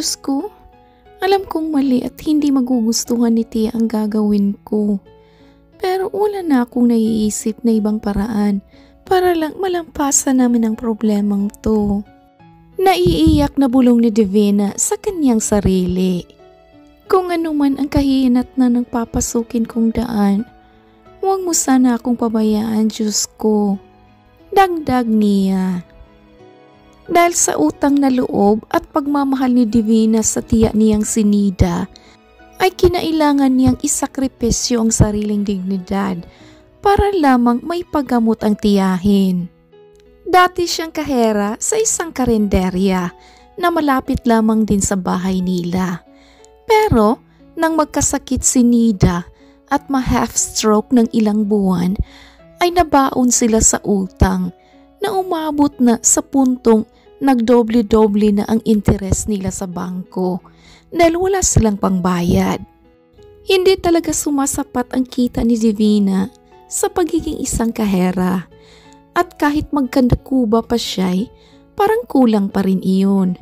Diyos ko, alam kong mali at hindi magugustuhan ni Tia ang gagawin ko. Pero wala na akong naiisip na ibang paraan para lang malampasan namin ang problemang to. Naiiyak na bulong ni Divina sa kanyang sarili. Kung ano man ang kahinat na ng papasukin kong daan, huwag mo sana akong pabayaan, Diyos ko. Dagdag niya. Dahil sa utang na loob at pagmamahal ni Divina sa tiya niyang si Nida, ay kinailangan niyang isakripisyo ang sariling dignidad para lamang may paggamot ang tiyahin. Dati siyang kahera sa isang karinderya na malapit lamang din sa bahay nila. Pero nang magkasakit si Nida at ma-half stroke ng ilang buwan, ay nabaon sila sa utang na umabot na sa puntong nagdoble-doble na ang interes nila sa bangko dahil wala silang pangbayad. Hindi talaga sumasapat ang kita ni Divina sa pagiging isang kahera at kahit magkandakuba pa siya'y parang kulang pa rin iyon.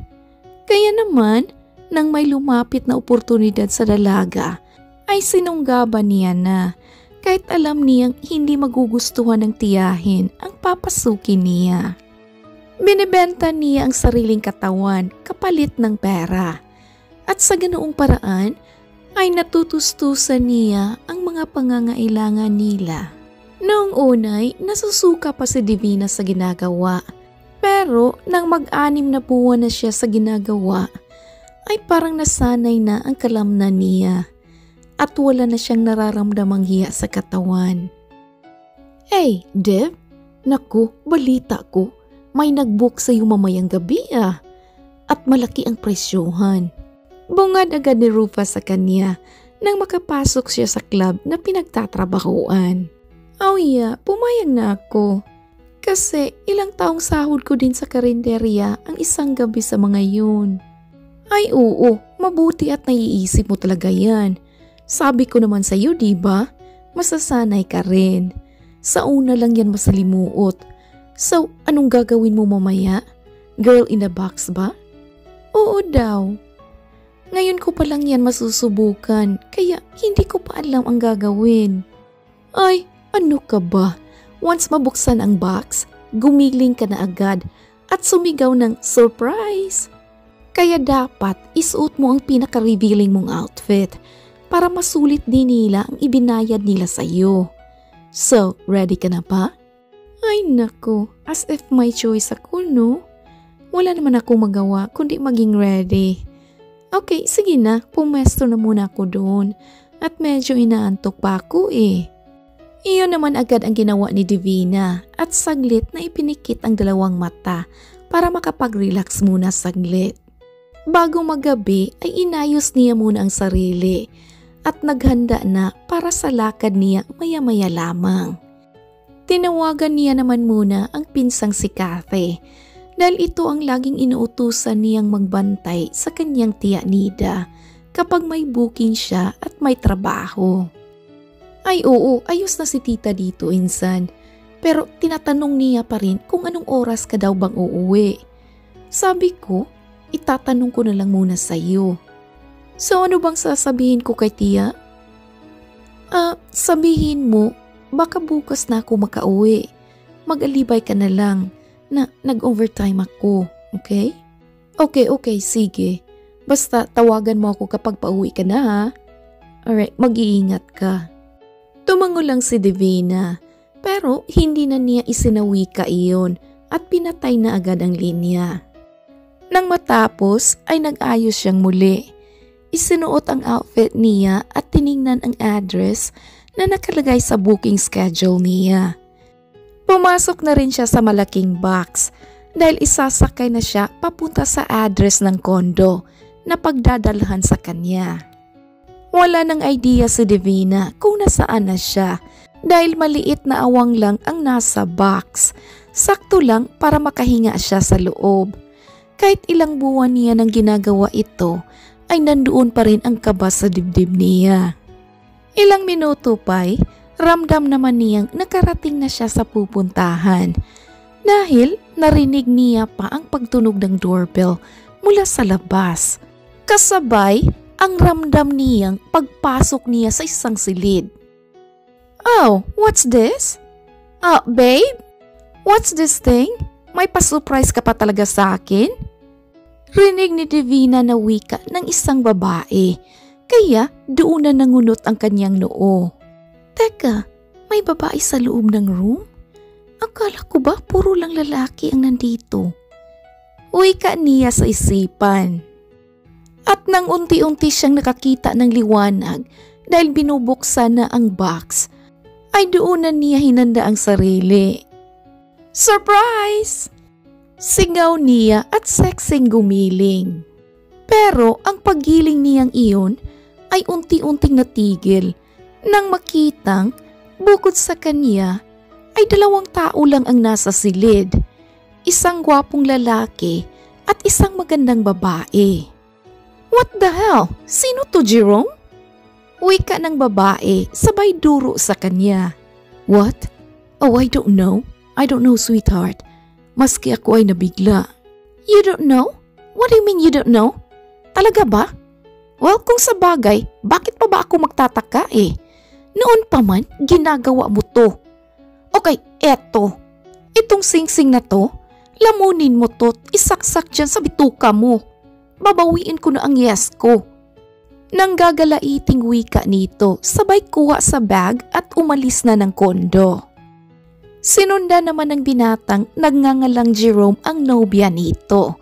Kaya naman, nang may lumapit na oportunidad sa dalaga, ay sinunggaban niya na kahit alam niyang hindi magugustuhan ng tiyahin ang papasukin niya. Binibenta niya ang sariling katawan kapalit ng pera at sa ganoong paraan ay natutustusan niya ang mga pangangailangan nila. Noong unay, nasusuka pa si Divina sa ginagawa, pero nang mag-anim na buwan na siya sa ginagawa, ay parang nasanay na ang kalamnan niya at wala na siyang nararamdamang hiya sa katawan. Hey, Dev, naku, balita ko. May nag-book sa'yo mamayang gabi at malaki ang presyohan. Bungad agad ni Rufa sa kanya nang makapasok siya sa club na pinagtatrabahuan. Oh yeah, pumayag na ako. Kasi ilang taong sahod ko din sa karinderya ang isang gabi sa mga yun. Ay oo, mabuti at naiisip mo talaga yan. Sabi ko naman sa'yo, diba? Masasanay ka rin. Sa una lang yan masalimuot. So, anong gagawin mo mamaya? Girl in a box ba? Oo daw. Ngayon ko pa lang yan masusubukan, kaya hindi ko pa alam ang gagawin. Ay, ano ka ba? Once mabuksan ang box, gumiling ka na agad at sumigaw ng surprise. Kaya dapat isuot mo ang pinaka-revealing mong outfit para masulit din nila ang ibinayad nila sa iyo. So, ready ka na ba? Ay nako, as if may choice ako, no? Wala naman akong magawa kundi maging ready. Okay, sige na, pumesto na muna ako doon at medyo inaantok pa ako eh. Iyon naman agad ang ginawa ni Divina at saglit na ipinikit ang dalawang mata para makapag-relax muna saglit. Bago magabi ay inayos niya muna ang sarili at naghanda na para sa lakad niya maya-maya lamang. Tinawagan niya naman muna ang pinsang si Kathy dahil ito ang laging inuutusan niyang magbantay sa kanyang tiya Nida kapag may booking siya at may trabaho. Ay oo, ayos na si tita dito insan, pero tinatanong niya pa rin kung anong oras ka daw bang uuwi. Sabi ko, itatanong ko na lang muna sa iyo. So ano bang sasabihin ko kay tiya? Sabihin mo, baka bukas na ako makauwi. Mag-alibay ka na lang na nag-overtime ako, okay? Okay, sige. Basta tawagan mo ako kapag pauwi ka na ha. Alright, mag-iingat ka. Tumango lang si Divina, pero hindi na niya isinawi ka iyon at pinatay na agad ang linya. Nang matapos ay nag-ayos siyang muli. Isinuot ang outfit niya at tiningnan ang address na nakalagay sa booking schedule niya. Pumasok na rin siya sa malaking box dahil isasakay na siya papunta sa address ng kondo na pagdadalhan sa kanya. Wala nang idea si Divina kung nasaan na siya dahil maliit na awang lang ang nasa box. Sakto lang para makahinga siya sa loob. Kahit ilang buwan niya nang ginagawa ito, ay nandoon pa rin ang kaba sa dibdib niya. Ilang minuto pa'y ramdam naman niyang nakarating na siya sa pupuntahan dahil narinig niya pa ang pagtunog ng doorbell mula sa labas. Kasabay ang ramdam niyang pagpasok niya sa isang silid. Oh, what's this? Babe? What's this thing? May pa-surprise ka pa talaga sa akin? Rinig ni Divina na wika ng isang babae, kaya doon na nangunot ang kanyang noo. Teka, may babae sa loob ng room? Akala ko ba puro lang lalaki ang nandito? Wika niya sa isipan. At nang unti-unti siyang nakakita ng liwanag dahil binubuksan na ang box, ay doon na niya hinanda ang sarili. Surprise! Sigaw niya at sexing gumiling. Pero ang paggiling niyang iyon ay unti-unting natigil nang makitang bukod sa kanya ay 2 tao lang ang nasa silid. Isang gwapong lalaki at isang magandang babae. What the hell? Sino to, Jerome? Wika ng babae sabay duro sa kanya. What? Oh, I don't know. I don't know, sweetheart. Maski ako ay nabigla. You don't know? What do you mean you don't know? Talaga ba? Well, kung sa bagay, bakit pa ba ako magtataka eh? Noon pa man, ginagawa mo to. Okay, eto. Itong singsing na to, lamunin mo to, isaksak dyan sa bituka mo. Babawiin ko na ang yes ko. Nang gagalaiting wika nito, sabay kuha sa bag at umalis na ng kondo. Sinunda naman ng binatang nagngangalang Jerome ang nobya nito,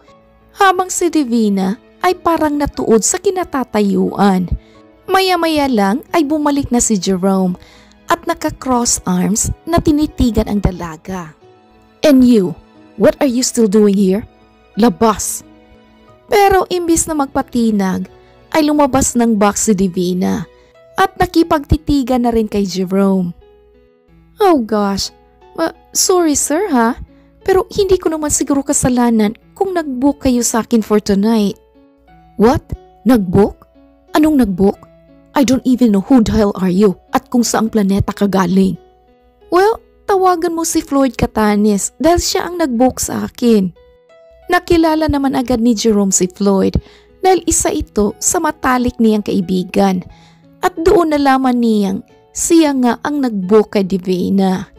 habang si Divina ay parang natuod sa kinatatayuan. Maya-maya lang ay bumalik na si Jerome at naka-cross arms na tinitigan ang dalaga. And you, what are you still doing here? Labas! Pero imbis na magpatinag, ay lumabas ng box si Divina at nakipagtitigan na rin kay Jerome. Oh gosh! Sorry sir ha, pero hindi ko naman siguro kasalanan kung nag-book kayo sa akin for tonight. What? Nag-book? Anong nag-book? I don't even know who the hell are you at kung saang planeta ka galing. Well, tawagan mo si Floyd Catanes dahil siya ang nag-book sa akin. Nakilala naman agad ni Jerome si Floyd dahil isa ito sa matalik niyang kaibigan at doon nalaman niyang siya nga ang nag-book kay Divina.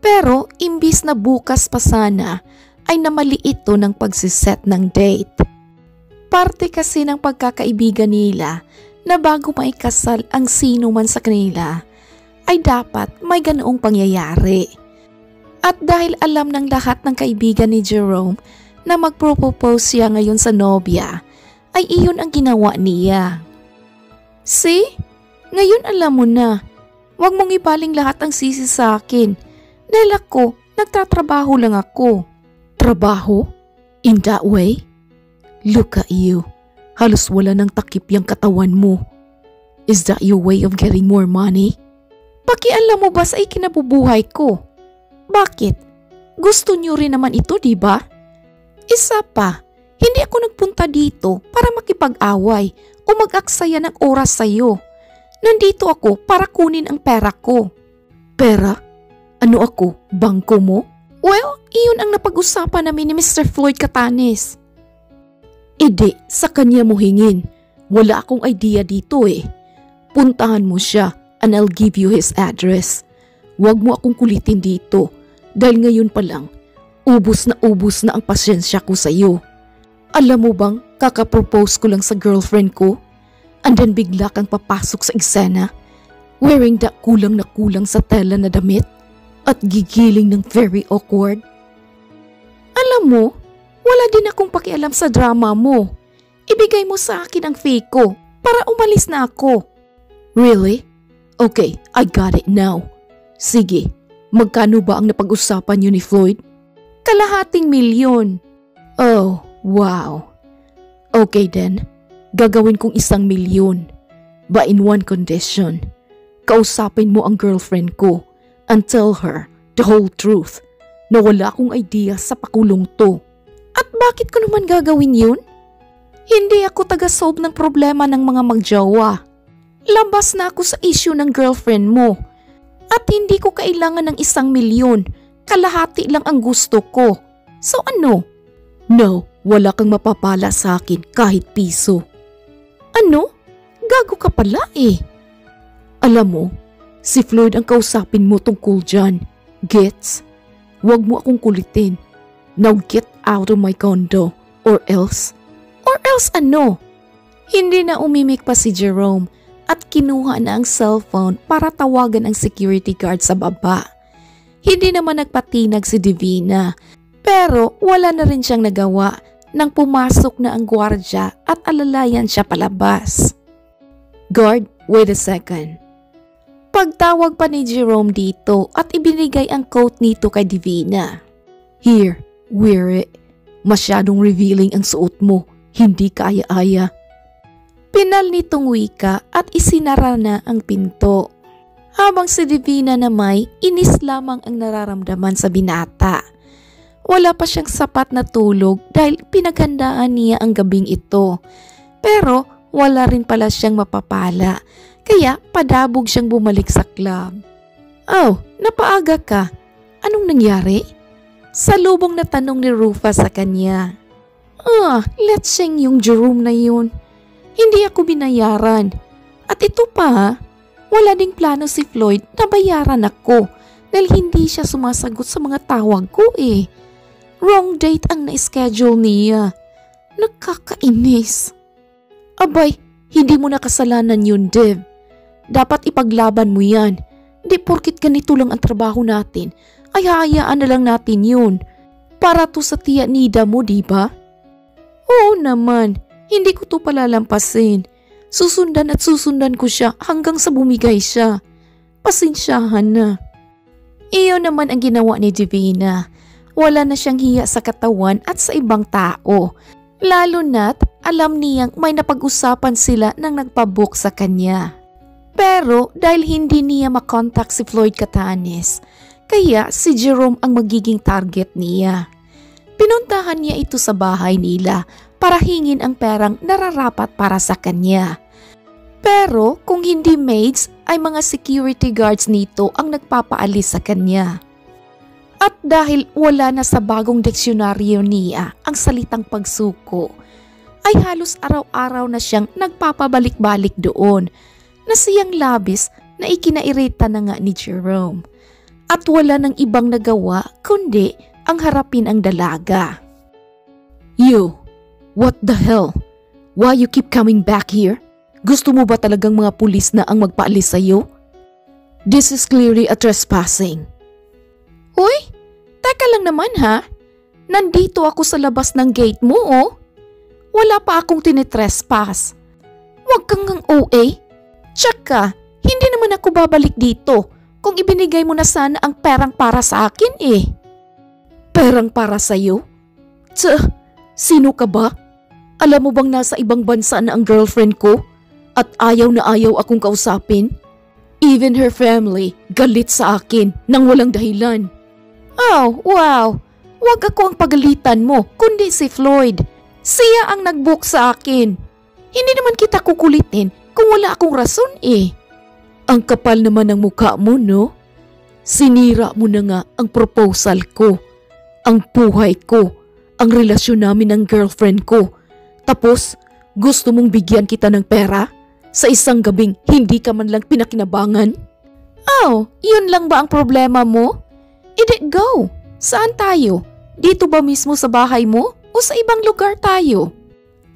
Pero imbis na bukas pa sana ay namali ito ng pagsiset ng date. Parte kasi ng pagkakaibigan nila na bago maikasal ang sino man sa kanila ay dapat may ganoong pangyayari. At dahil alam ng lahat ng kaibigan ni Jerome na magpropose siya ngayon sa nobya, ay iyon ang ginawa niya. See? Ngayon alam mo na. Huwag mong ibaling lahat ang sisi sa akin. Dahil ako, nagtatrabaho lang ako. Trabaho? In that way? Look at you. Halos wala ng takip yung katawan mo. Is that your way of getting more money? Pakialam mo ba sa ikinabubuhay ko? Bakit? Gusto niyo rin naman ito, di ba? Isa pa, hindi ako nagpunta dito para makipag-away o mag-aksaya ng oras sa'yo. Nandito ako para kunin ang pera ko. Pera? Ano ako? Bangko mo? Well, iyon ang napag-usapan namin ni Mr. Floyd Catanes. Ede, sa kanya mo hingin. Wala akong idea dito eh. Puntahan mo siya and I'll give you his address. Huwag mo akong kulitin dito dahil ngayon pa lang, ubus na ang pasyensya ko sa iyo. Alam mo bang kakapropose ko lang sa girlfriend ko and then bigla kang papasok sa eksena wearing that kulang na kulang sa tela na damit? At gigiling ng very awkward. Alam mo, wala din akong pakialam sa drama mo. Ibigay mo sa akin ang fee ko para umalis na ako. Really? Okay, I got it now. Sige, magkano ba ang napag-usapan niyo ni Floyd? $250,000. Oh, wow. Okay then, gagawin kong $1,000,000. But in one condition. Kausapin mo ang girlfriend ko and tell her the whole truth na wala akong idea sa pakulong to. At bakit ko naman gagawin yun? Hindi ako taga-solve ng problema ng mga magjowa. Labas na ako sa issue ng girlfriend mo. At hindi ko kailangan ng $1,000,000. Kalahati lang ang gusto ko. So ano? No, wala kang mapapala sa akin kahit piso. Ano? Gago ka pala eh. Alam mo, si Floyd ang kausapin mo tungkol dyan. Gets? Huwag mo akong kulitin. Now get out of my condo or else. Or else ano? Hindi na umimik pa si Jerome at kinuha na ang cellphone para tawagan ang security guard sa baba. Hindi naman nagpatinag si Divina pero wala na rin siyang nagawa nang pumasok na ang gwardya at alalayan siya palabas. Guard, wait a second. Pagtawag pa ni Jerome dito at ibinigay ang coat nito kay Divina. Here, wear it. Masyadong revealing ang suot mo. Hindi kaaya-aya. Pinal nitong wika at isinara na ang pinto. Habang si Divina na may inis lamang ang nararamdaman sa binata. Wala pa siyang sapat na tulog dahil pinaghandaan niya ang gabing ito. Pero wala rin pala siyang mapapala. Kaya padabog siyang bumalik sa club. Oh, napaaga ka. Anong nangyari? Salubong na tanong ni Rufa sa kanya. Letseng yung Jerome na yun. Hindi ako binayaran. At ito pa, wala ding plano si Floyd na bayaran ako dahil hindi siya sumasagot sa mga tawag ko eh. Wrong date ang na-schedule niya. Nakakainis. Abay, hindi mo na kasalanan yun, Dev. Dapat ipaglaban mo yan. Di porkit ganito lang ang trabaho natin, ay hayaan na lang natin yun. Para to sa tiya Nida mo, di ba? Oo naman, hindi ko to palalampasin. Susundan at susundan ko siya hanggang sa bumigay siya. Pasensyahan na. Iyon naman ang ginawa ni Divina. Wala na siyang hiya sa katawan at sa ibang tao. Lalo na't alam niyang may napag-usapan sila nang nagpabook sa kanya. Pero dahil hindi niya makontak si Floyd Catanes, kaya si Jerome ang magiging target niya. Pinuntahan niya ito sa bahay nila para hingin ang perang nararapat para sa kanya. Pero kung hindi maids ay mga security guards nito ang nagpapaalis sa kanya. At dahil wala na sa bagong diksyonaryo niya ang salitang pagsuko, ay halos araw-araw na siyang nagpapabalik-balik doon na siyang labis na ikinairita na nga ni Jerome. At wala nang ibang nagawa kundi ang harapin ang dalaga. You, what the hell? Why you keep coming back here? Gusto mo ba talagang mga pulis na ang magpaalis sa'yo? This is clearly a trespassing. Uy, teka lang naman ha. Nandito ako sa labas ng gate mo oh. Wala pa akong tinitrespass. Huwag kang ngang OA. Tsaka, hindi naman ako babalik dito kung ibinigay mo na sana ang perang para sa akin eh. Perang para sa'yo? Sino ka ba? Alam mo bang nasa ibang bansa na ang girlfriend ko? At ayaw na ayaw akong kausapin? Even her family galit sa akin nang walang dahilan. Oh, wow. Huwag ako ang pagalitan mo kundi si Floyd. Siya ang nag-book sa akin. Hindi naman kita kukulitin kung wala akong rason eh. Ang kapal naman ng mukha mo, no? Sinira mo na nga ang proposal ko, ang buhay ko, ang relasyon namin ng girlfriend ko. Tapos, gusto mong bigyan kita ng pera? Sa isang gabing hindi ka man lang pinakinabangan? Oh, yun lang ba ang problema mo? Edi go! Saan tayo? Dito ba mismo sa bahay mo o sa ibang lugar tayo?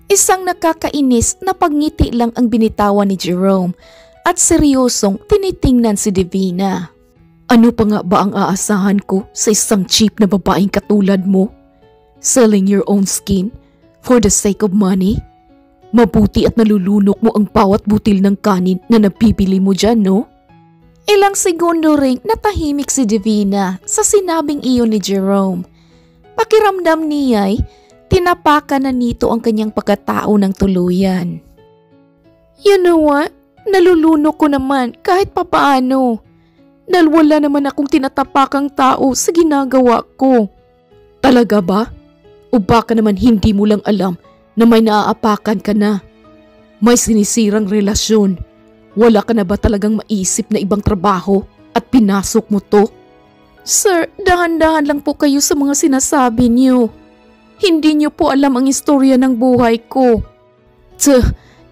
Isang nakakainis na pagngiti lang ang binitawan ni Jerome at seryosong tinitingnan si Divina. Ano pa nga ba ang aasahan ko sa isang cheap na babaeng katulad mo? Selling your own skin for the sake of money? Mabuti at nalulunok mo ang bawat butil ng kanin na napipili mo dyan, no? Ilang segundo ring natahimik si Divina sa sinabing iyon ni Jerome. Pakiramdam niya'y tinapakan na nito ang kanyang pagkatao ng tuluyan. You know what? Nalulunok ko naman kahit papaano. Dahil wala naman akong tinatapakang tao sa ginagawa ko. Talaga ba? O baka naman hindi mo lang alam na may naaapakan ka na? May sinisirang relasyon. Wala ka na ba talagang maisip na ibang trabaho at pinasok mo to? Sir, dahan-dahan lang po kayo sa mga sinasabi niyo. Hindi niyo po alam ang istorya ng buhay ko.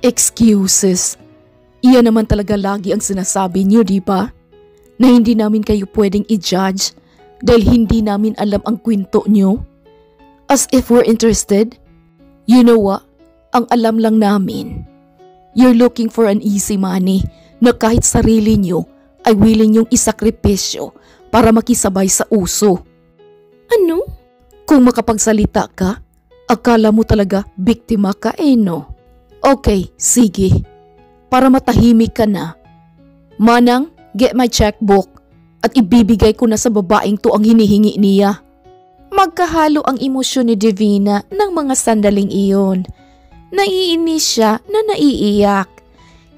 Excuses. Iyan naman talaga lagi ang sinasabi niyo, di ba? Na hindi namin kayo pwedeng i-judge dahil hindi namin alam ang kwento niyo. As if we're interested. You know what? Ang alam lang namin. You're looking for an easy money na kahit sarili niyo ay willing yung isakripisyo para makisabay sa uso. Ano? Kung makapagsalita ka, akala mo talaga biktima ka no? Okay, sige. Para matahimik ka na. Manang, get my checkbook at ibibigay ko na sa babaeng to ang hinihingi niya. Magkahalo ang emosyon ni Divina ng mga sandaling iyon. Naiinis siya na naiiyak.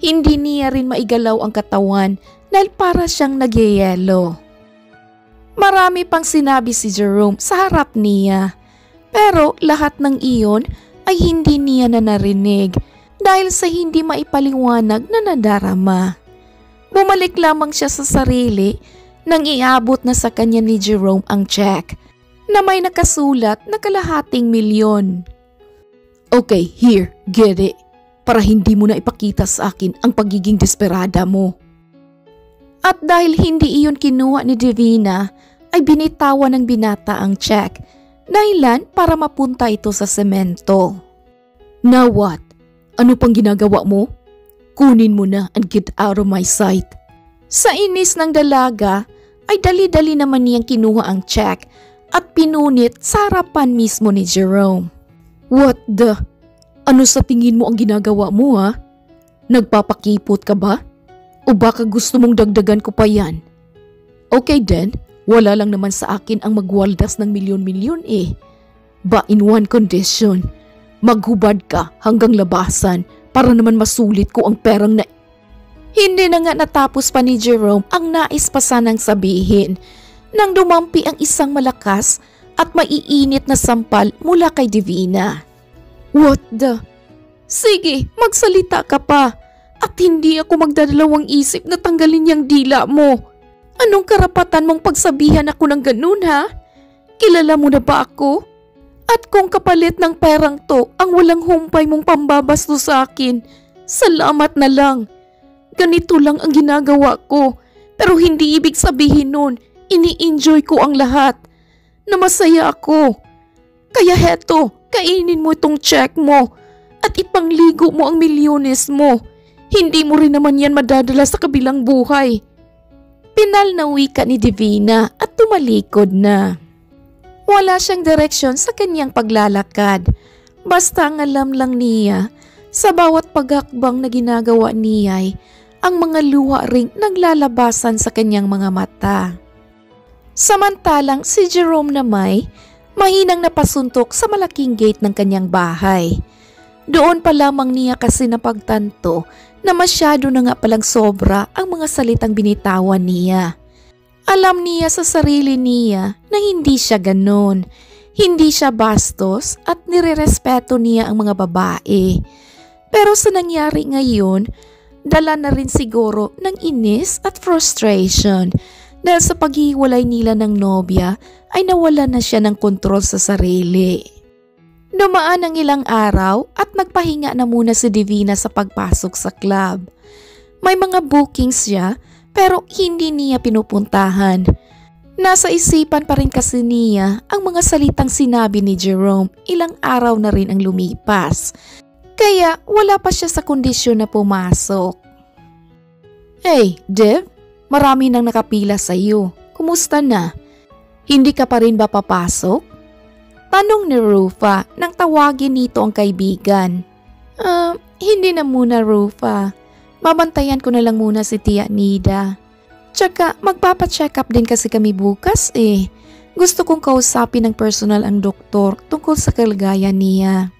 Hindi niya rin maigalaw ang katawan dahil para siyang nagyayelo. Marami pang sinabi si Jerome sa harap niya. Pero lahat ng iyon ay hindi niya na narinig dahil sa hindi maipaliwanag na nadarama. Bumalik lamang siya sa sarili nang iabot na sa kanya ni Jerome ang check na may nakasulat na ₱250,000. Okay, here, get it. Para hindi mo na ipakita sa akin ang pagiging desperada mo. At dahil hindi iyon kinuha ni Divina, ay binitawan ng binata ang check. Dahilan para mapunta ito sa semento. Now what? Ano pang ginagawa mo? Kunin mo na and get out of my sight. Sa inis ng dalaga, ay dali-dali naman niyang kinuha ang check at pinunit sa harapan mismo ni Jerome. What the? Ano sa tingin mo ang ginagawa mo ha? Nagpapakipot ka ba? O baka gusto mong dagdagan ko pa yan? Okay then, wala lang naman sa akin ang magwaldas ng milyon-milyon eh. But in one condition, maghubad ka hanggang labasan para naman masulit ko ang perang na... Hindi na nga natapos pa ni Jerome ang nais pa sanang sabihin nang dumampi ang isang malakas at maiinit na sampal mula kay Divina. What the? Sige, magsalita ka pa at hindi ako magdadalawang isip na tanggalin yung dila mo. Anong karapatan mong pagsabihan ako ng ganun ha? Kilala mo na ba ako? At kung kapalit ng perang to ang walang humpay mong pambabasto sa akin, salamat na lang. Ganito lang ang ginagawa ko, pero hindi ibig sabihin nun, ini-enjoy ko ang lahat, na masaya ako. Kaya heto, kainin mo itong check mo at ipangligo mo ang milyones mo. Hindi mo rin naman yan madadala sa kabilang buhay. Pinal na wika ni Divina at tumalikod na. Wala siyang direksyon sa kanyang paglalakad. Basta ang alam lang niya, sa bawat paghakbang na ginagawa niya ay ang mga luha ring naglalabasan sa kanyang mga mata. Samantalang si Jerome na may mahinang napasuntok sa malaking gate ng kanyang bahay. Doon pa lamang niya kasi napagtanto na masyado na nga palang sobra ang mga salitang binitawan niya. Alam niya sa sarili niya na hindi siya ganon. Hindi siya bastos at nirerespeto niya ang mga babae. Pero sa nangyari ngayon, dala na rin siguro ng inis at frustration dahil sa paghiwalay nila ng nobya ay nawala na siya ng kontrol sa sarili. Dumaan ang ilang araw at nagpahinga na muna si Divina sa pagpasok sa club. May mga bookings siya pero hindi niya pinupuntahan. Nasa isipan pa rin kasi niya ang mga salitang sinabi ni Jerome ilang araw na rin ang lumipas. Kaya wala pa siya sa kondisyon na pumasok. Hey, Dev, marami nang nakapila sa iyo. Kumusta na? Hindi ka pa rin ba papasok? Tanong ni Rufa nang tawagin nito ang kaibigan. Hindi na muna Rufa. Babantayan ko na lang muna si Tia Nida. Tsaka magpapacheck up din kasi kami bukas eh. Gusto kong kausapin ng personal ang doktor tungkol sa kalagayan niya.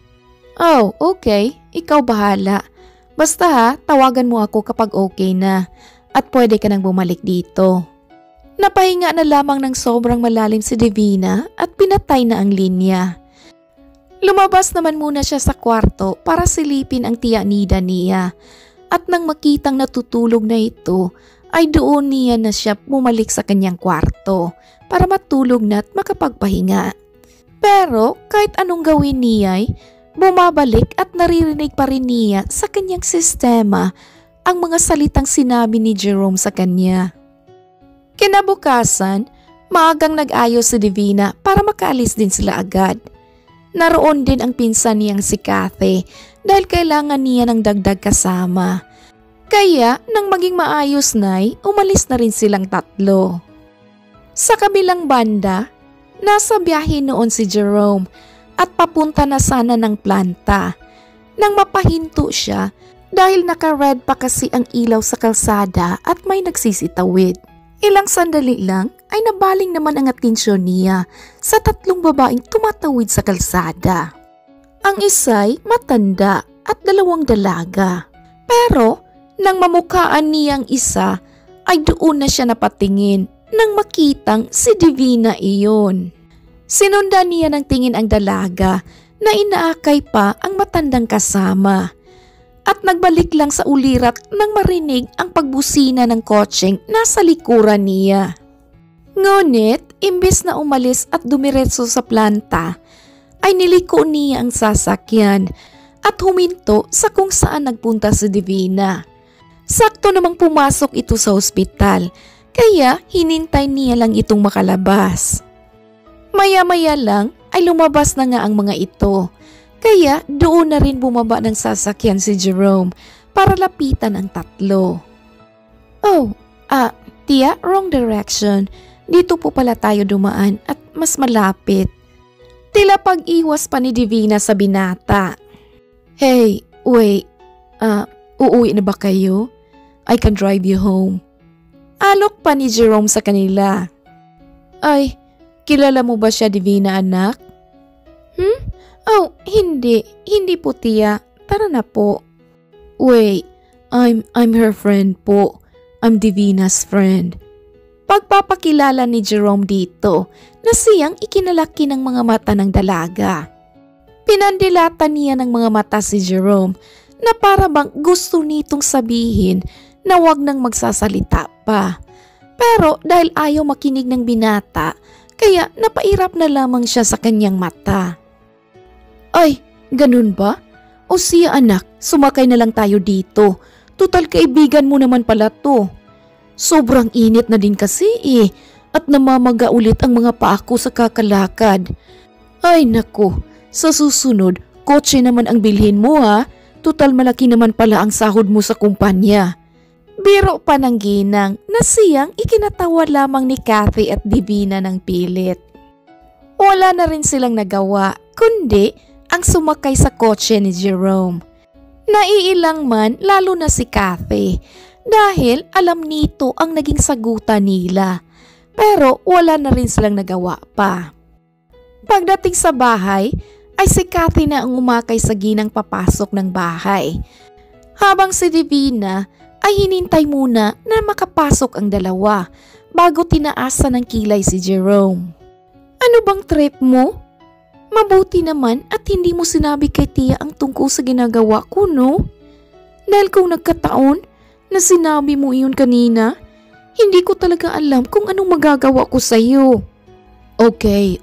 Oh, okay. Ikaw bahala. Basta ha, tawagan mo ako kapag okay na at pwede ka nang bumalik dito. Napahinga na lamang ng sobrang malalim si Divina at pinatay na ang linya. Lumabas naman muna siya sa kwarto para silipin ang Tia Nida niya at nang makitang natutulog na ito ay doon niya na siya bumalik sa kanyang kwarto para matulog na at makapagpahinga. Pero kahit anong gawin niya ay bumabalik at naririnig pa rin niya sa kanyang sistema ang mga salitang sinabi ni Jerome sa kanya. Kinabukasan, maagang nag-ayos si Divina para makaalis din sila agad. Naroon din ang pinsan niyang si Kathy dahil kailangan niya ng dagdag kasama. Kaya nang maging maayos na'y umalis na rin silang tatlo. Sa kabilang banda, nasa biyahe noon si Jerome at papunta na sana ng planta. Nang mapahinto siya dahil naka-red pa kasi ang ilaw sa kalsada at may nagsisitawid. Ilang sandali lang ay nabaling naman ang atensyon niya sa tatlong babaeng tumatawid sa kalsada. Ang isa'y matanda at dalawang dalaga. Pero nang mamukhaan niya ang isa ay doon na siya napatingin nang makitang si Divina iyon. Sinundan niya ng tingin ang dalaga na inaakay pa ang matandang kasama. At nagbalik lang sa ulirat nang marinig ang pagbusina ng kotseng nasa likuran niya. Ngunit, imbes na umalis at dumiretso sa planta, ay niliko niya ang sasakyan at huminto sa kung saan nagpunta si Divina. Sakto namang pumasok ito sa ospital, kaya hinintay niya lang itong makalabas. Maya-maya lang ay lumabas na nga ang mga ito. Kaya doon na rin bumaba ng sasakyan si Jerome para lapitan ang tatlo. Oh, Tia, wrong direction. Dito po pala tayo dumaan at mas malapit. Tila pag-iwas pa ni Divina sa binata. Hey, wait. Uuwi na ba kayo? I can drive you home. Alok pa ni Jerome sa kanila. Ay, kilala mo ba siya, Divina, anak? Oh, hindi. Hindi po, Tia. Tara na po. Wait, I'm her friend po. I'm Divina's friend. Pagpapakilala ni Jerome dito na siyang ikinalaki ng mga mata ng dalaga. Pinandilatan niya ng mga mata si Jerome na para bang gusto nitong sabihin na wag nang magsasalita pa. Pero dahil ayaw makinig ng binata, kaya napairap na lamang siya sa kanyang mata. Ay, ganun ba? O siya anak, sumakay na lang tayo dito. Total kaibigan mo naman pala to. Sobrang init na din kasi at namamaga ulit ang mga paa ko sa kakalakad. Ay nako, sa susunod, kotse naman ang bilhin mo ha. Total malaki naman pala ang sahod mo sa kumpanya. Biro pa ng ginang na siyang ikinatawa lamang ni Kathy at Divina ng pilit. Wala na rin silang nagawa, kundi ang sumakay sa kotse ni Jerome. Naiilang man lalo na si Kathy dahil alam nito ang naging sagutan nila. Pero wala na rin silang nagawa pa. Pagdating sa bahay ay si Kathy na ang umakay sa ginang papasok ng bahay. Habang si Divina ay hinintay muna na makapasok ang dalawa bago tinaasa ng kilay si Jerome. Ano bang trip mo? Mabuti naman at hindi mo sinabi kay Tia ang tungkol sa ginagawa ko, no? Dahil kung nagkataon na sinabi mo iyon kanina, hindi ko talaga alam kung anong magagawa ko sa'yo. Okay,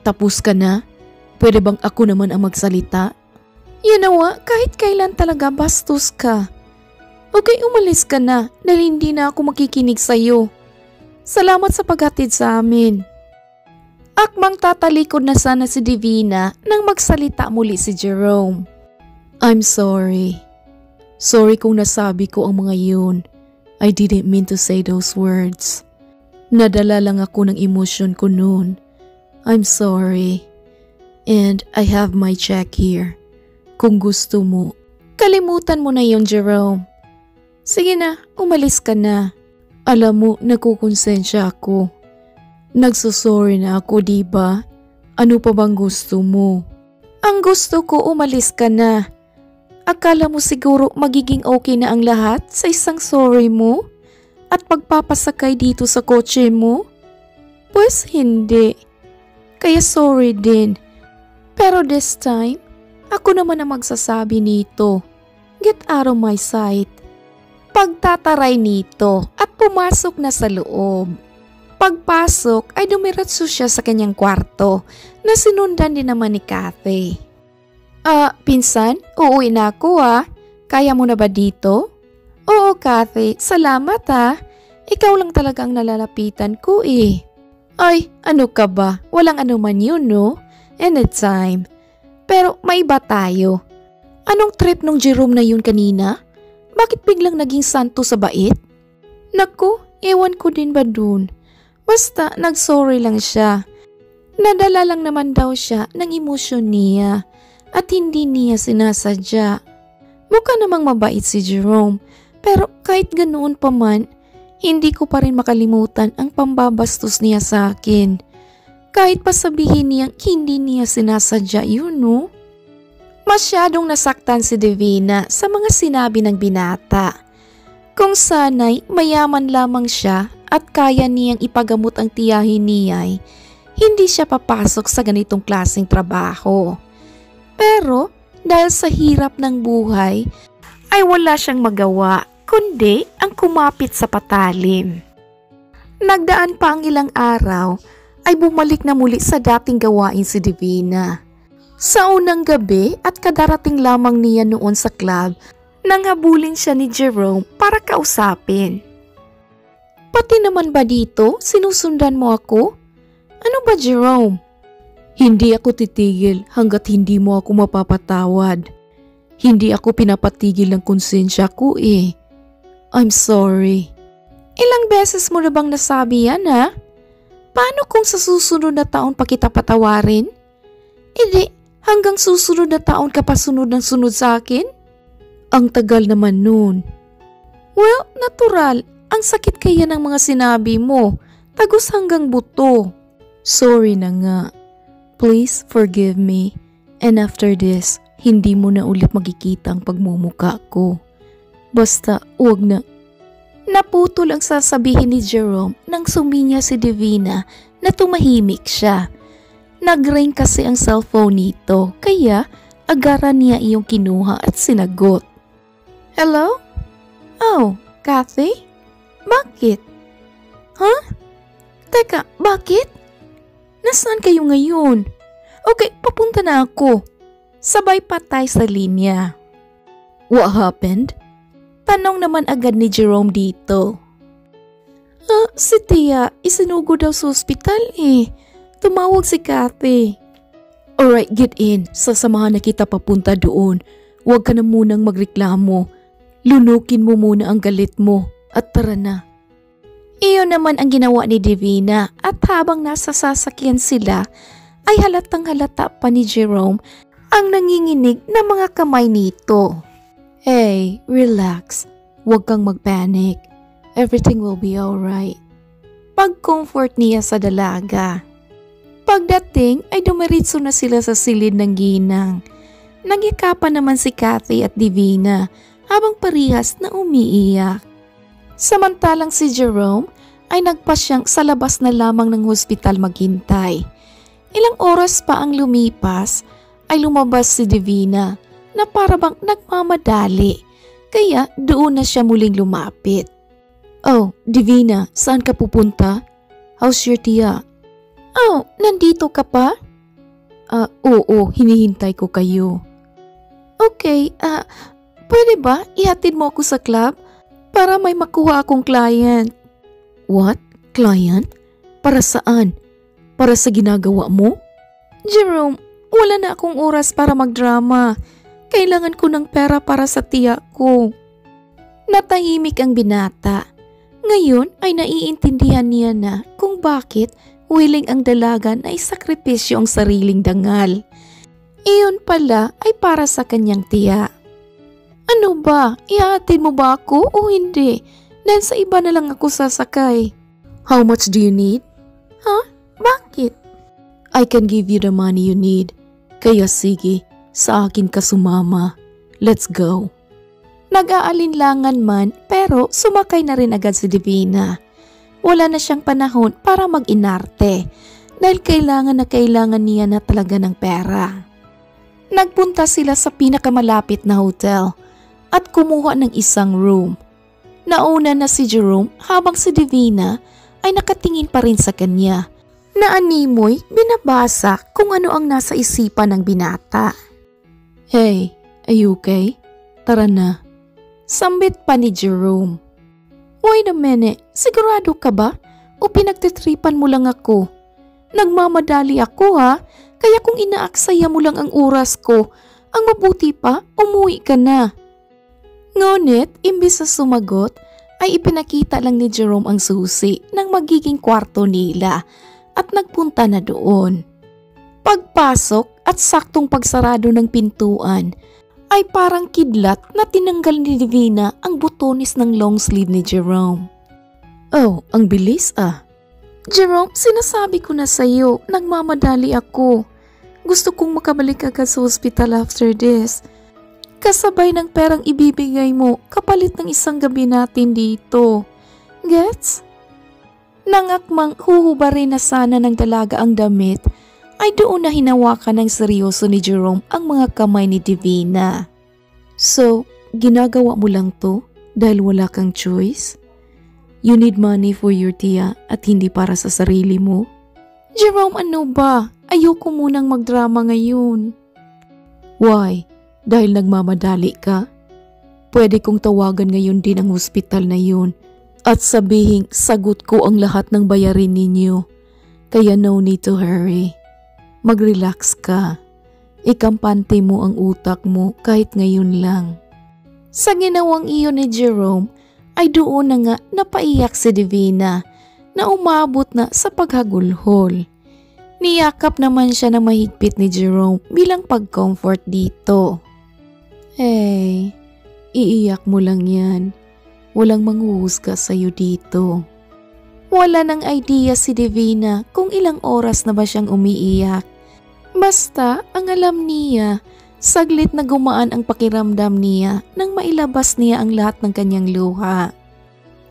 tapos ka na? Pwede bang ako naman ang magsalita? Yanawa, kahit kailan talaga bastos ka. Okay, umalis ka na dahil hindi na ako makikinig sa'yo. Salamat sa paghatid sa amin. Akmang tatalikod na sana si Divina nang magsalita muli si Jerome. I'm sorry. Sorry kung nasabi ko ang mga yun. I didn't mean to say those words. Nadala lang ako ng emosyon ko noon. I'm sorry. And I have my check here. Kung gusto mo. Kalimutan mo na yun, Jerome. Sige na, umalis ka na. Alam mo, nagkukonsensya ako. Nagsusorry na ako, diba? Ano pa bang gusto mo? Ang gusto ko, umalis ka na. Akala mo siguro magiging okay na ang lahat sa isang sorry mo? At pagpapasakay dito sa kotse mo? Pues hindi. Kaya sorry din. Pero this time, ako naman ang magsasabi nito. Get out of my sight. Pagtataray nito at pumasok na sa loob. Pagpasok ay dumiretso siya sa kanyang kwarto na sinundan din naman ni Kathy. Pinsan, uuwi na ako Kaya mo na ba dito? Oo, Kathy. Salamat Ikaw lang talaga ang nalalapitan ko Ay, ano ka ba? Walang anuman yun, no? Anytime. Pero may iba tayo. Anong trip nung Jerome na yun kanina? Bakit biglang naging santo sa bait? Naku, ewan ko din ba dun? Basta nag-sorry lang siya. Nadala lang naman daw siya ng emosyon niya at hindi niya sinasadya. Mukha namang mabait si Jerome, pero kahit ganoon pa man, hindi ko pa rin makalimutan ang pambabastos niya sa akin. Kahit pa sabihin niyang hindi niya sinasadya yun, no? Masyadong nasaktan si Divina sa mga sinabi ng binata. Kung sana'y mayaman lamang siya at kaya niyang ipagamot ang tiyahin niya'y, hindi siya papasok sa ganitong klaseng trabaho. Pero dahil sa hirap ng buhay, ay wala siyang magawa kundi ang kumapit sa patalim. Nagdaan pa ang ilang araw ay bumalik na muli sa dating gawain si Divina. Sa unang gabi at kadarating lamang niya noon sa club, nang habulin siya ni Jerome para kausapin. Pati naman ba dito sinusundan mo ako? Ano ba, Jerome? Hindi ako titigil hanggat hindi mo ako mapapatawad. Hindi ako pinapatigil ng konsensya ko I'm sorry. Ilang beses mo na bang nasabi yan Paano kung sa susunod na taon pa kita patawarin? Hindi, hanggang susunod na taon ka pa sunod ng sunod sa akin? Ang tagal naman nun. Well, natural. Ang sakit kaya ng mga sinabi mo. Tagos hanggang buto. Sorry na nga. Please forgive me. And after this, hindi mo na ulit makikita ang pagmumuka ko. Basta, huwag na. Naputol ang sasabihin ni Jerome nang suminya si Divina na tumahimik siya. Nag-ring kasi ang cellphone nito, kaya agaran niya iyong kinuha at sinagot. Hello? Oh, Kathy? Bakit? Teka, bakit? Nasaan kayo ngayon? Okay, papunta na ako. Sabay patay sa linya. What happened? Tanong naman agad ni Jerome dito. Si Tia, isinugo daw sa ospital Tumawag si Kathy. Alright, get in. Sasamahan na kita papunta doon. Huwag ka na munang magreklamo. Lunukin mo muna ang galit mo at tara na. Iyon naman ang ginawa ni Divina at habang nasa sasakyan sila ay halatang halata pa ni Jerome ang nanginginig na mga kamay nito. Hey, relax. Huwag kang magpanic. Everything will be alright. Pag-comfort niya sa dalaga. Pagdating ay dumiritso na sila sa silid ng ginang. Nagyakapan naman si Kathy at Divina habang parihas na umiiyak. Samantalang si Jerome ay nagpasyang sa labas na lamang ng hospital maghintay. Ilang oras pa ang lumipas ay lumabas si Divina na parabang nagmamadali kaya doon na siya muling lumapit. Oh, Divina, saan ka pupunta? How's your tia? Oh, nandito ka pa? Oo, hinihintay ko kayo. Okay, pwede ba ihatid mo ako sa club para may makuha akong client? What? Client? Para saan? Para sa ginagawa mo? Jerome, wala na akong oras para magdrama. Kailangan ko ng pera para sa tiya ko. Natahimik ang binata. Ngayon ay naiintindihan niya na kung bakit willing ang dalaga na isakripisyo ang sariling dangal. Iyon pala ay para sa kanyang tiya. Ano ba? Ihahatid mo ba ako o hindi? Dahil sa iba na lang ako sasakay. How much do you need? Bakit? I can give you the money you need. Kaya sige, sa akin ka sumama. Let's go. Nag-aalinlangan man pero sumakay na rin agad si Divina. Wala na siyang panahon para mag-inarte dahil kailangan niya na talaga ng pera. Nagpunta sila sa pinakamalapit na hotel at kumuha ng isang room. Nauna na si Jerome habang si Divina ay nakatingin pa rin sa kanya. Naanimoy binabasa kung ano ang nasa isipan ng binata. Hey, are you okay? Tara na. Sambit pa ni Jerome. Wait a minute, sigurado ka ba? O pinagtitripan mo lang ako? Nagmamadali ako ha, kaya kung inaaksaya mo lang ang oras ko, ang mabuti pa, umuwi ka na. Ngunit, imbis na sumagot, ay ipinakita lang ni Jerome ang susi ng magiging kwarto nila at nagpunta na doon. Pagpasok at saktong pagsarado ng pintuan, ay parang kidlat na tinanggal ni Divina ang butones ng long sleeve ni Jerome. Oh, ang bilis ah. Jerome, sinasabi ko na sa'yo, nagmamadali ako. Gusto kong makabalik agad sa hospital after this. Kasabay ng perang ibibigay mo kapalit ng isang gabi natin dito. Gets? Nangakmang huhubarin na sana ng dalaga ang damit, ay doon na hinawakan ng seryoso ni Jerome ang mga kamay ni Divina. So, ginagawa mo lang to dahil wala kang choice? You need money for your tiya at hindi para sa sarili mo? Jerome, ano ba? Ayoko munang magdrama ngayon. Why? Dahil nagmamadali ka? Pwede kong tawagan ngayon din ang hospital na yun at sabihing sagot ko ang lahat ng bayarin ninyo. Kaya no need to hurry. Mag-relax ka. Ikampante mo ang utak mo kahit ngayon lang. Sa ginawang iyon ni Jerome, ay doon na nga napaiyak si Divina na umabot na sa paghagulhol. Niyakap naman siya ng mahigpit ni Jerome bilang pag-comfort dito. Hey, iiyak mo lang yan. Walang manghuhusga sa'yo dito. Wala nang idea si Divina kung ilang oras na ba siyang umiiyak. Basta ang alam niya, saglit na gumaan ang pakiramdam niya nang mailabas niya ang lahat ng kanyang luha.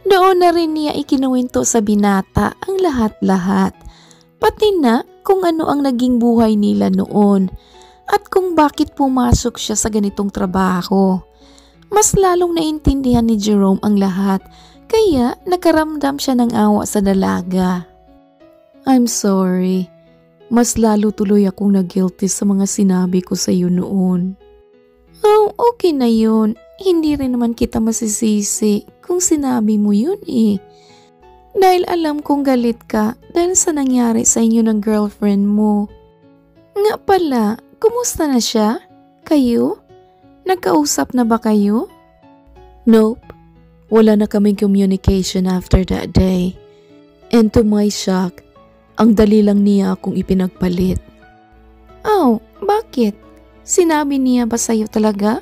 Doon na rin niya ikinuwento sa binata ang lahat-lahat, pati na kung ano ang naging buhay nila noon at kung bakit pumasok siya sa ganitong trabaho. Mas lalong naintindihan ni Jerome ang lahat, kaya nakaramdam siya ng awa sa dalaga. I'm sorry. Mas lalo tuloy akong nag-guilty sa mga sinabi ko sa iyo noon. Oh, okay na yun. Hindi rin naman kita masisisi kung sinabi mo yun eh. Dahil alam kong galit ka dahil sa nangyari sa inyo ng girlfriend mo. Nga pala, kumusta na siya? Kayo? Nagkausap na ba kayo? Nope. Wala na kaming communication after that day. And to my shock, ang dali lang niya akong ipinagpalit. Oh, bakit? Sinabi niya ba sa'yo talaga?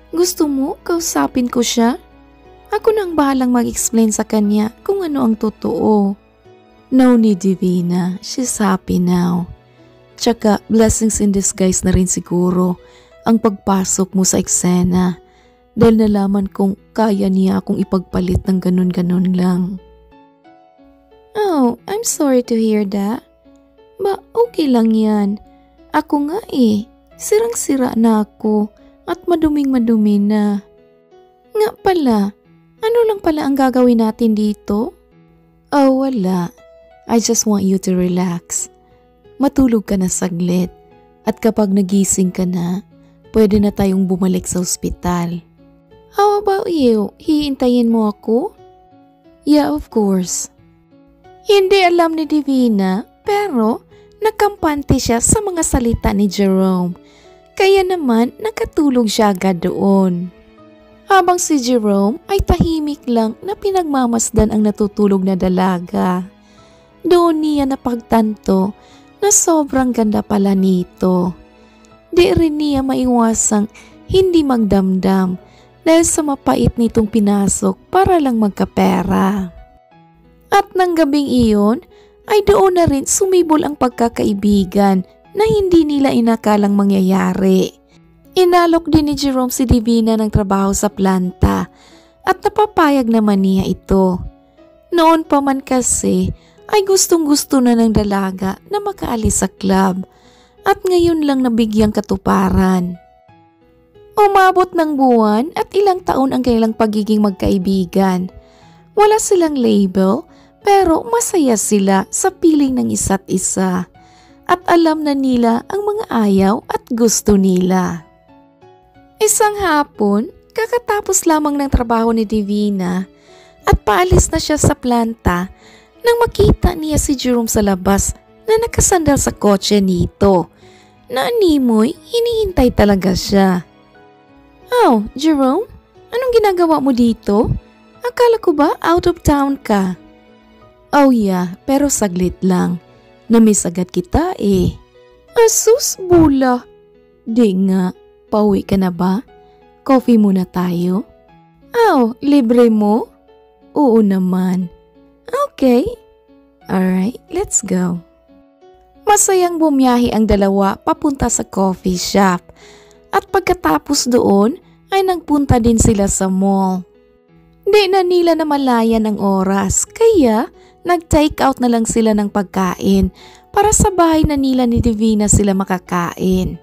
Gusto mo kausapin ko siya? Ako nang bahalang mag-explain sa kanya kung ano ang totoo. No need, Divina. She's happy now. Tsaka blessings in disguise na rin siguro ang pagpasok mo sa eksena dahil nalaman kong kaya niya akong ipagpalit ng ganun-ganun lang. Oh, I'm sorry to hear that. Ba, okay lang yan. Ako nga eh, sirang-sira na ako at maduming-madumi na. Nga pala, ano lang pala ang gagawin natin dito? Oh, wala. I just want you to relax. Matulog ka na saglit at kapag nagising ka na, pwede na tayong bumalik sa ospital. How about you? Hihintayin mo ako? Yeah, of course. Hindi alam ni Divina pero nagkampante siya sa mga salita ni Jerome. Kaya naman nakatulog siya agad doon. Habang si Jerome ay tahimik lang na pinagmamasdan ang natutulog na dalaga. Doon niya napagtanto na sobrang ganda pala nito. Di rin niya maiwasang hindi magdamdam dahil sa mapait nitong pinasok para lang magkapera. At nang gabing iyon ay doon na rin sumibol ang pagkakaibigan na hindi nila inakalang mangyayari. Inalok din ni Jerome si Divina ng trabaho sa planta at napapayag naman niya ito. Noon pa man kasi ay gustong-gusto na ng dalaga na makaalis sa club at ngayon lang nabigyang katuparan. Umabot ng buwan at ilang taon ang kanilang pagiging magkaibigan. Wala silang label pero masaya sila sa piling ng isa't isa at alam na nila ang mga ayaw at gusto nila. Isang hapon, kakatapos lamang ng trabaho ni Divina at paalis na siya sa planta nang makita niya si Jerome sa labas na nakasandal sa kotse nito. Naanimoy, hinihintay talaga siya. Oh, Jerome, anong ginagawa mo dito? Akala ko ba out of town ka? Oh yeah, pero saglit lang. Namiss agad kita eh. Asus, bula. Di nga, pauwi ka na ba? Coffee muna tayo? Oh, libre mo? Oo naman. Okay. Alright, let's go. Masayang bumiyahe ang dalawa papunta sa coffee shop. At pagkatapos doon ay nagpunta din sila sa mall. Di na nila namalayan ang oras kaya nag-take out na lang sila ng pagkain para sa bahay na nila ni Divina sila makakain.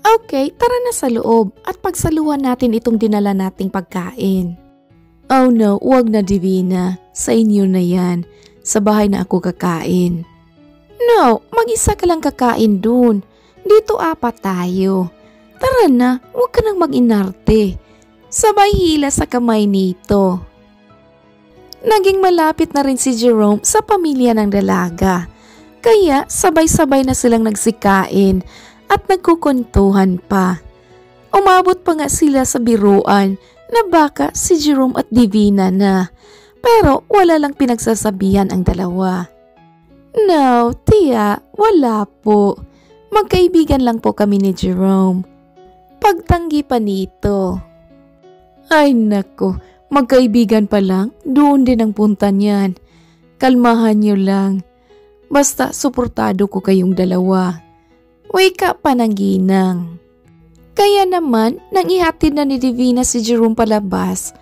Okay, tara na sa loob at pagsaluhan natin itong dinala nating pagkain. Oh no, wag na Divina. Sa inyo na yan. Sa bahay na ako kakain. No, mag-isa ka lang kakain dun. Dito 4 tayo. Tara na, wag ka nang mag-inarte. Sabay hila sa kamay nito. Naging malapit na rin si Jerome sa pamilya ng dalaga. Kaya sabay-sabay na silang nagsikain at nagkukuntuhan pa. Umabot pa nga sila sa biruan na baka si Jerome at Divina na. Pero wala lang pinagsasabihan ang dalawa. No, tiya, wala po. Magkaibigan lang po kami ni Jerome. Pagtanggi pa nito. Ay nako, magkaibigan pa lang, doon din ang punta niyan. Kalmahan niyo lang. Basta suportado ko kayong dalawa. Wake up pa ng ginang. Kaya naman, nang ihatid na ni Divina si Jerome palabas,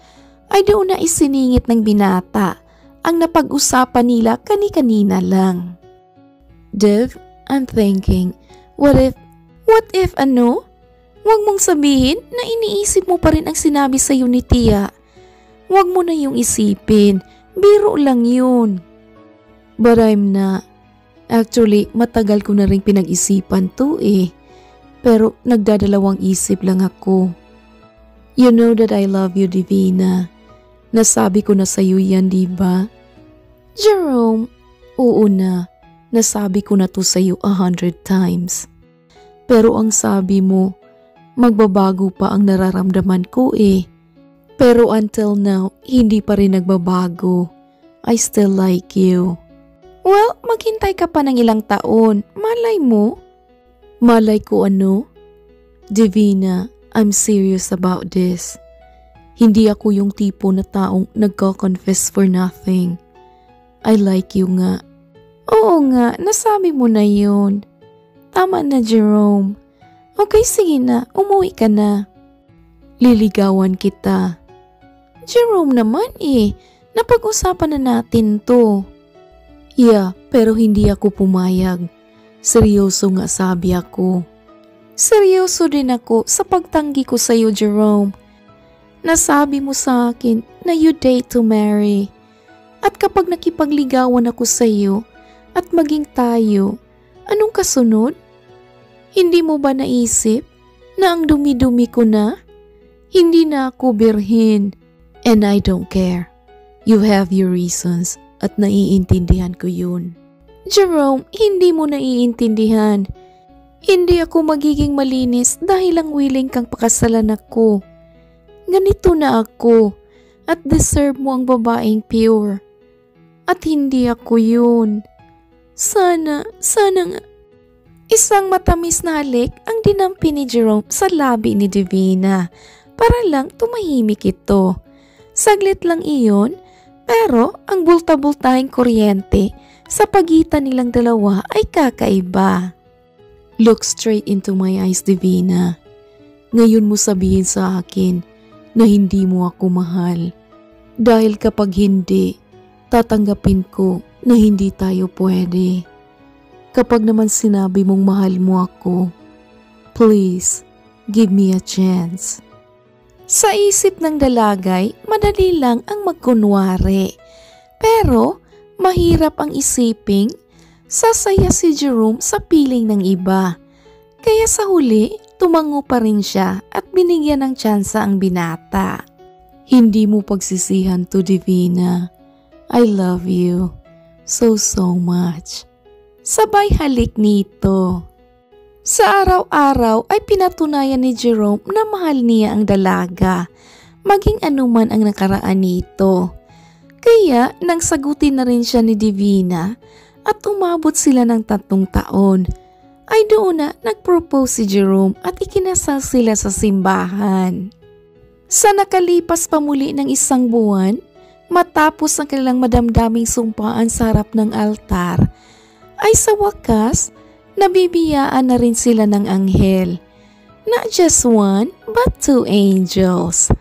ay doon na isiningit ng binata ang napag-usapan nila kani-kanina lang. Dev, I'm thinking, what if ano? Huwag mong sabihin na iniisip mo pa rin ang sinabi sa'yo ni Tia. Huwag mo na yung isipin, biro lang yun. But I'm not. Actually, matagal ko na rin pinag-isipan to eh. Pero nagdadalawang isip lang ako. You know that I love you, Divina. Nasabi ko na sa'yo yan, diba? Jerome, oo na. Nasabi ko na to sa'yo 100 times. Pero ang sabi mo, magbabago pa ang nararamdaman ko eh. Pero until now, hindi pa rin nagbabago. I still like you. Well, maghintay ka pa ng ilang taon. Malay mo. Malay ko ano? Divina, I'm serious about this. Hindi ako yung tipo na taong nagko-confess for nothing. I like you nga. Oo nga, nasabi mo na yun. Tama na, Jerome. Okay, sige na, umuwi ka na. Liligawan kita. Jerome naman eh, napag-usapan na natin to. Yeah, pero hindi ako pumayag. Seryoso nga sabi ako. Seryoso din ako sa pagtanggi ko sa iyo, Jerome. Nasabi mo sa akin na you date to marry. At kapag nakipagligawan ako sa iyo at maging tayo, anong kasunod? Hindi mo ba naisip na ang dumi-dumi ko na? Hindi na ako birhen. And I don't care. You have your reasons at naiintindihan ko yun. Jerome, hindi mo naiintindihan. Hindi ako magiging malinis dahil lang willing kang pakasalan ako. Ganito na ako at deserve mo ang babaeng pure. At hindi ako yun. Sana nga. Isang matamis na halik ang dinampi ni Jerome sa labi ni Divina para lang tumahimik ito. Saglit lang iyon, pero ang bulta-bultahing kuryente sa pagitan nilang dalawa ay kakaiba. Look straight into my eyes, Divina. Ngayon mo sabihin sa akin na hindi mo ako mahal. Dahil kapag hindi, tatanggapin ko na hindi tayo pwede. Kapag naman sinabi mong mahal mo ako, please, give me a chance. Sa isip ng dalagay, madali lang ang magkunwari. Pero mahirap ang isiping sasaya si Jerome sa piling ng iba. Kaya sa huli tumango pa rin siya at binigyan ng tsansa ang binata. Hindi mo pagsisihan to, Divina. I love you so much. Sabay halik nito. Sa araw-araw ay pinatunayan ni Jerome na mahal niya ang dalaga, maging anuman ang nakaraan nito. Kaya nang sagutin na rin siya ni Divina at umabot sila ng 3 taon, ay doon na nag-propose si Jerome at ikinasal sila sa simbahan. Sa nakalipas pa muli ng 1 buwan, matapos ang kanilang madamdaming sumpaan sa harap ng altar, ay sa wakas, nabibiyaan na rin sila ng anghel. Not just 1, but 2 angels,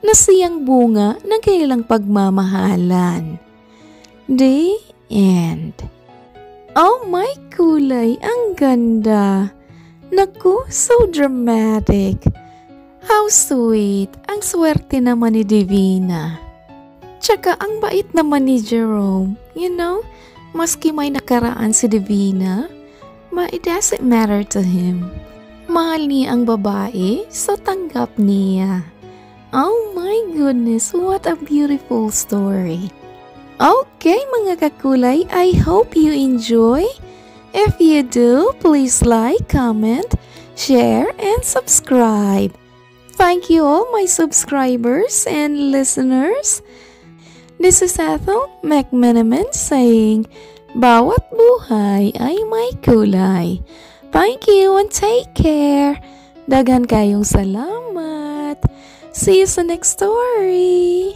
na siyang bunga ng kanilang pagmamahalan. The end. Oh my kulay, ang ganda. Naku, so dramatic. How sweet, ang swerte naman ni Divina. Tsaka ang bait naman ni Jerome. You know, maski may nakaraan si Divina, it doesn't matter to him. Mahal niya ang babae, so tanggap niya. Oh my goodness, what a beautiful story. Okay mga kakulay, I hope you enjoy. If you do, please like, comment, share, and subscribe. Thank you all my subscribers and listeners. This is Ethel McMenamin saying, bawat buhay ay may kulay. Thank you and take care. Daghan kayong salamat. See you sa next story.